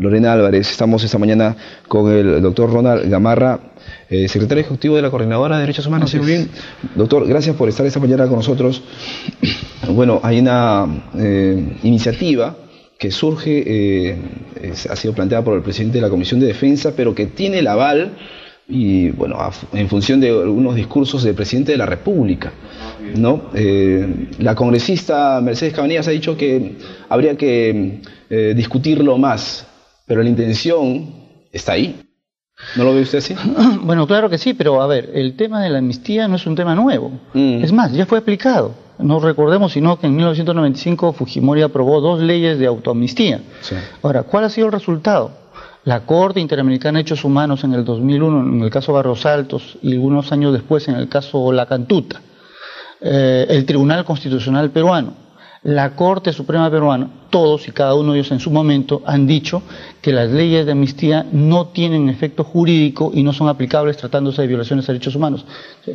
Lorena Álvarez, estamos esta mañana con el doctor Ronald Gamarra, secretario ejecutivo de la Coordinadora de Derechos Humanos. Muy bien. Doctor, gracias por estar esta mañana con nosotros. Bueno, hay una iniciativa que surge, ha sido planteada por el presidente de la Comisión de Defensa, pero que tiene el aval, y bueno, en función de algunos discursos del presidente de la República, ¿no? La congresista Mercedes Cabanillas ha dicho que habría que discutirlo más, pero la intención está ahí. ¿No lo ve usted así? Bueno, claro que sí, pero a ver, el tema de la amnistía no es un tema nuevo. Es más, ya fue aplicado. No recordemos sino que en 1995 Fujimori aprobó 2 leyes de autoamnistía. Sí. Ahora, ¿cuál ha sido el resultado? La Corte Interamericana de Derechos Humanos en el 2001, en el caso Barros Altos, y algunos años después en el caso La Cantuta, el Tribunal Constitucional Peruano, la Corte Suprema Peruana, todos y cada uno de ellos en su momento han dicho que las leyes de amnistía no tienen efecto jurídico y no son aplicables tratándose de violaciones a derechos humanos.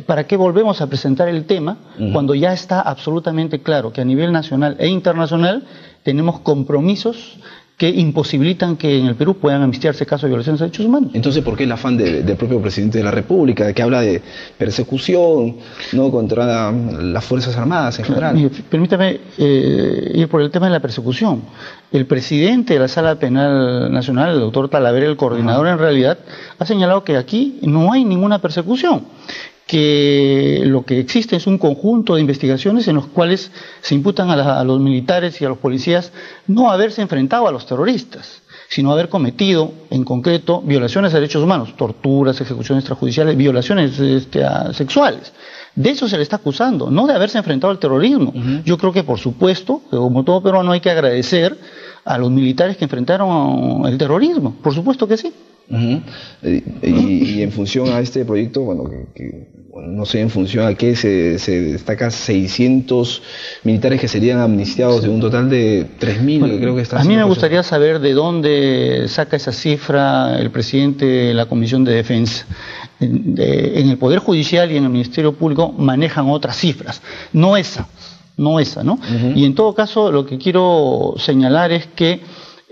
¿Para qué volvemos a presentar el tema cuando ya está absolutamente claro que a nivel nacional e internacional tenemos compromisos que imposibilitan que en el Perú puedan amnistiarse casos de violaciones a derechos humanos? Entonces, ¿por qué el afán del propio presidente de la República, que habla de persecución, ¿no?, contra las Fuerzas Armadas en general? Permítame ir por el tema de la persecución. El presidente de la Sala Penal Nacional, el doctor Talavera, el coordinador, en realidad, ha señalado que aquí no hay ninguna persecución, que lo que existe es un conjunto de investigaciones en los cuales se imputan a los militares y a los policías no haberse enfrentado a los terroristas, sino haber cometido, en concreto, violaciones a derechos humanos, torturas, ejecuciones extrajudiciales, violaciones sexuales. De eso se le está acusando, no de haberse enfrentado al terrorismo. Yo creo que, por supuesto, como todo peruano, hay que agradecer a los militares que enfrentaron el terrorismo. Por supuesto que sí. Y en función a este proyecto, bueno, no sé en función a qué se destaca 600 militares que serían amnistiados de un total de 3.000, bueno, creo que está. A mí me gustaría saber de dónde saca esa cifra el presidente de la Comisión de Defensa. En el Poder Judicial y en el Ministerio Público manejan otras cifras, no esa, ¿no? Y en todo caso, lo que quiero señalar es que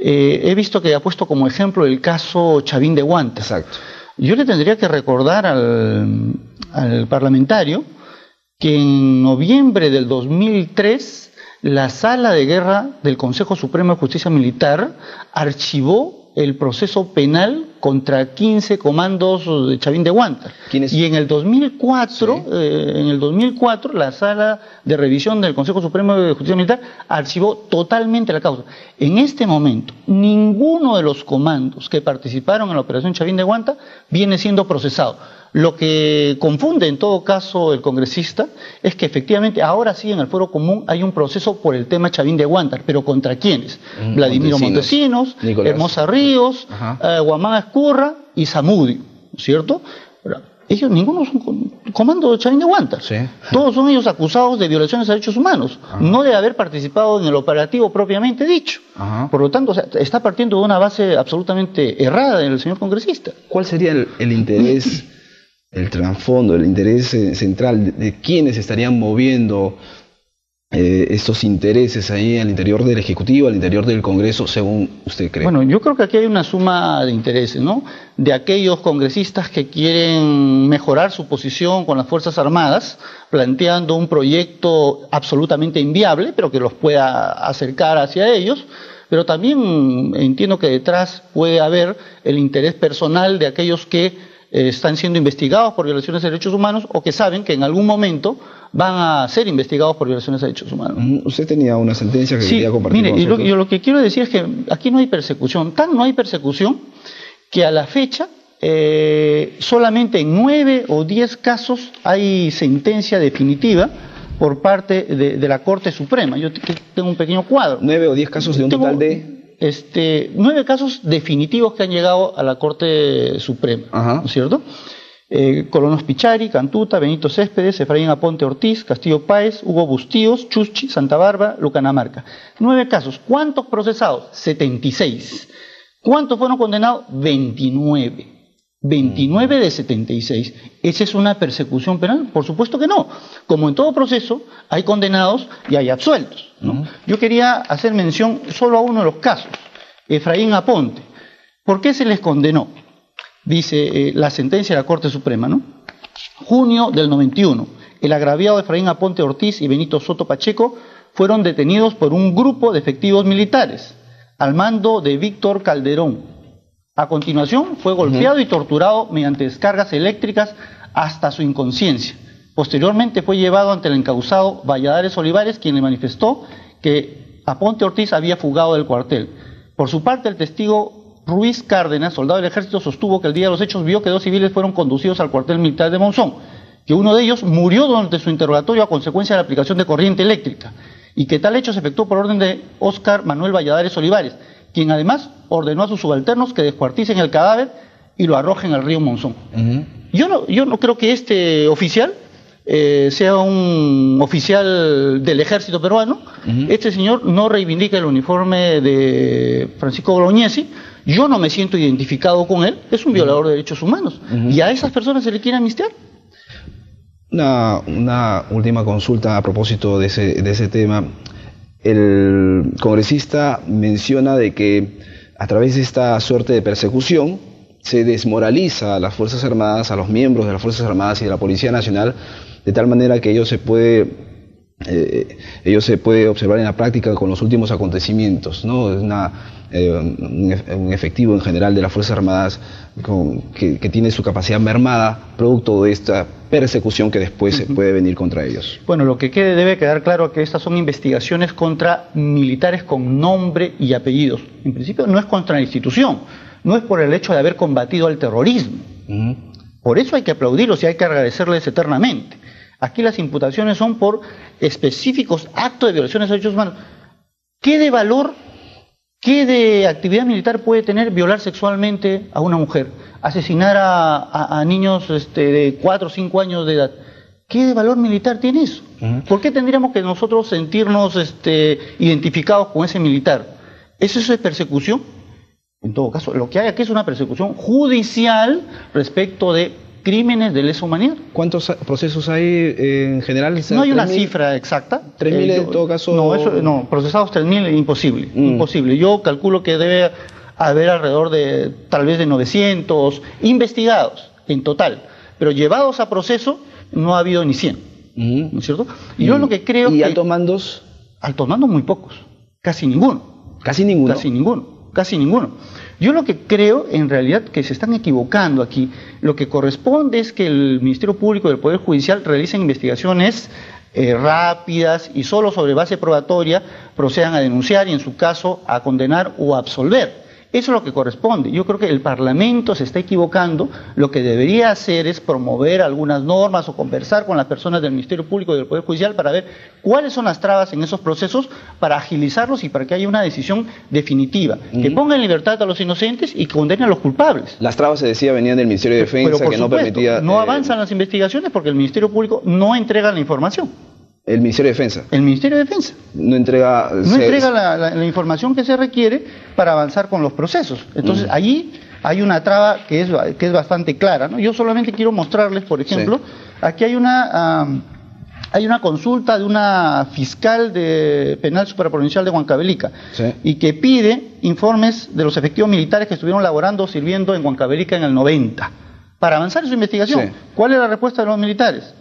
he visto que ha puesto como ejemplo el caso Chavín de Huanta. Exacto. Yo le tendría que recordar al parlamentario que en noviembre del 2003 la Sala de Guerra del Consejo Supremo de Justicia Militar archivó el proceso penal contra 15 comandos de Chavín de Huanta. Y en el 2004, sí, en el 2004 la Sala de Revisión del Consejo Supremo de Justicia Militar archivó totalmente la causa. En este momento, ninguno de los comandos que participaron en la operación Chavín de Huanta viene siendo procesado. Lo que confunde en todo caso el congresista es que efectivamente ahora sí en el fuero común hay un proceso por el tema Chavín de Huántar, pero ¿contra quiénes? Vladimiro Montesinos, Hermosa Ríos, Guamán Escurra y Zamudio, ¿cierto? Ellos ninguno son comando de Chavín de Huántar. Sí. Todos son ellos acusados de violaciones a derechos humanos, no de haber participado en el operativo propiamente dicho. Por lo tanto, o sea, está partiendo de una base absolutamente errada del señor congresista. ¿Cuál sería el interés, el trasfondo, el interés central de quienes estarían moviendo estos intereses ahí al interior del Ejecutivo, al interior del Congreso, según usted cree? Bueno, yo creo que aquí hay una suma de intereses, ¿no? De aquellos congresistas que quieren mejorar su posición con las Fuerzas Armadas, planteando un proyecto absolutamente inviable, pero que los pueda acercar hacia ellos. Pero también entiendo que detrás puede haber el interés personal de aquellos que están siendo investigados por violaciones de derechos humanos o que saben que en algún momento van a ser investigados por violaciones de derechos humanos. Usted tenía una sentencia que quería compartir con nosotros. Mire, yo lo que quiero decir es que aquí no hay persecución. No hay persecución que a la fecha solamente en 9 o 10 casos hay sentencia definitiva por parte de la Corte Suprema. Yo tengo un pequeño cuadro. 9 o 10 casos de un total de 9 casos definitivos que han llegado a la Corte Suprema, ¿no es cierto? Colonos Pichari, Cantuta, Benito Céspedes, Efraín Aponte Ortiz, Castillo Páez, Hugo Bustíos, Chuschi, Santa Bárbara, Lucanamarca. 9 casos. ¿Cuántos procesados? 76. ¿Cuántos fueron condenados? 29. 29 de 76. ¿Esa es una persecución penal? Por supuesto que no. Como en todo proceso, hay condenados y hay absueltos, ¿no? Yo quería hacer mención solo a uno de los casos. Efraín Aponte. ¿Por qué se les condenó? Dice la sentencia de la Corte Suprema, ¿no? Junio del 91. El agraviado Efraín Aponte Ortiz y Benito Soto Pacheco fueron detenidos por un grupo de efectivos militares al mando de Víctor Calderón. A continuación fue golpeado y torturado mediante descargas eléctricas hasta su inconsciencia. Posteriormente fue llevado ante el encausado Valladares Olivares, quien le manifestó que Aponte Ortiz había fugado del cuartel. Por su parte, el testigo Ruiz Cárdenas, soldado del ejército, sostuvo que el día de los hechos vio que 2 civiles fueron conducidos al cuartel militar de Monzón, que uno de ellos murió durante su interrogatorio a consecuencia de la aplicación de corriente eléctrica, y que tal hecho se efectuó por orden de Óscar Manuel Valladares Olivares, quien además ordenó a sus subalternos que descuarticen el cadáver y lo arrojen al río Monzón. Yo no creo que este oficial sea un oficial del ejército peruano. Este señor no reivindica el uniforme de Francisco Bolognesi. Yo no me siento identificado con él. Es un violador de derechos humanos. ¿Y a esas personas se le quiere amnistiar? Una última consulta a propósito de ese tema. El congresista menciona de que a través de esta suerte de persecución se desmoraliza a las Fuerzas Armadas, a los miembros de las Fuerzas Armadas y de la Policía Nacional, de tal manera que ello se puede observar en la práctica con los últimos acontecimientos, ¿no? Es un efectivo en general de las Fuerzas Armadas que tiene su capacidad mermada producto de esta persecución que después se puede venir contra ellos. Bueno, lo que debe quedar claro es que estas son investigaciones contra militares con nombre y apellidos. En principio no es contra la institución, no es por el hecho de haber combatido al terrorismo. Por eso hay que aplaudirlos y hay que agradecerles eternamente. Aquí las imputaciones son por específicos actos de violaciones de derechos humanos. ¿Qué de valor, qué de actividad militar puede tener violar sexualmente a una mujer? Asesinar a niños de 4 o 5 años de edad. ¿Qué de valor militar tiene eso? ¿Por qué tendríamos que nosotros sentirnos identificados con ese militar? ¿Eso es persecución? En todo caso, lo que hay aquí es una persecución judicial respecto de crímenes de lesa humanidad. ¿Cuántos procesos hay en general? No hay una cifra exacta. 3.000 en todo caso. No, procesados 3.000 imposible. Imposible. Yo calculo que debe haber alrededor de tal vez de 900 investigados en total, pero llevados a proceso no ha habido ni 100. ¿No es cierto? Y yo lo que creo ¿Y altos mandos? Altos mandos muy pocos. Casi ninguno. ¿Casi ninguno? Casi ninguno. Casi ninguno. Yo lo que creo, en realidad, que se están equivocando aquí. Lo que corresponde es que el Ministerio Público y el Poder Judicial realicen investigaciones rápidas y solo sobre base probatoria procedan a denunciar y, en su caso, a condenar o a absolver. Eso es lo que corresponde. Yo creo que el Parlamento se está equivocando. Lo que debería hacer es promover algunas normas o conversar con las personas del Ministerio Público y del Poder Judicial para ver cuáles son las trabas en esos procesos, para agilizarlos y para que haya una decisión definitiva. Que ponga en libertad a los inocentes y condene a los culpables. Las trabas, se decía, venían del Ministerio de Defensa, pero que no permitía... No avanzan las investigaciones porque el Ministerio Público no entrega la información. El Ministerio de Defensa. El Ministerio de Defensa. No entrega... No entrega la información que se requiere para avanzar con los procesos. Entonces, allí hay una traba que es bastante clara, ¿no? Yo solamente quiero mostrarles, por ejemplo, aquí hay una consulta de una fiscal de penal supraprovincial de Huancavelica, y que pide informes de los efectivos militares que estuvieron laborando, sirviendo en Huancavelica en el 90, para avanzar en su investigación. ¿Cuál es la respuesta de los militares?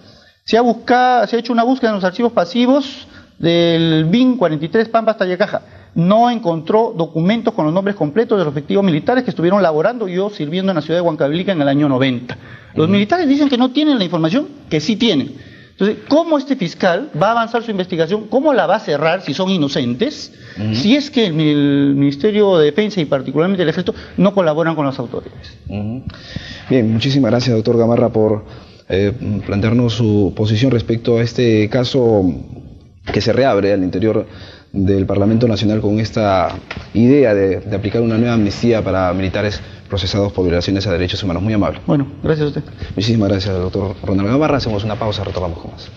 Se ha hecho una búsqueda en los archivos pasivos del BIN 43 Pampas Tallacaja. No encontró documentos con los nombres completos de los efectivos militares que estuvieron laborando y o sirviendo en la ciudad de Huancavelica en el año 90. Los militares dicen que no tienen la información, que sí tienen. Entonces, ¿cómo este fiscal va a avanzar su investigación? ¿Cómo la va a cerrar si son inocentes? Si es que el Ministerio de Defensa y particularmente el Ejército no colaboran con las autoridades. Bien, muchísimas gracias, doctor Gamarra, por plantearnos su posición respecto a este caso que se reabre al interior del Parlamento Nacional con esta idea de aplicar una nueva amnistía para militares procesados por violaciones a derechos humanos. Muy amable. Bueno, gracias a usted. Muchísimas gracias, doctor Ronald Gamarra. Hacemos una pausa, retomamos con más.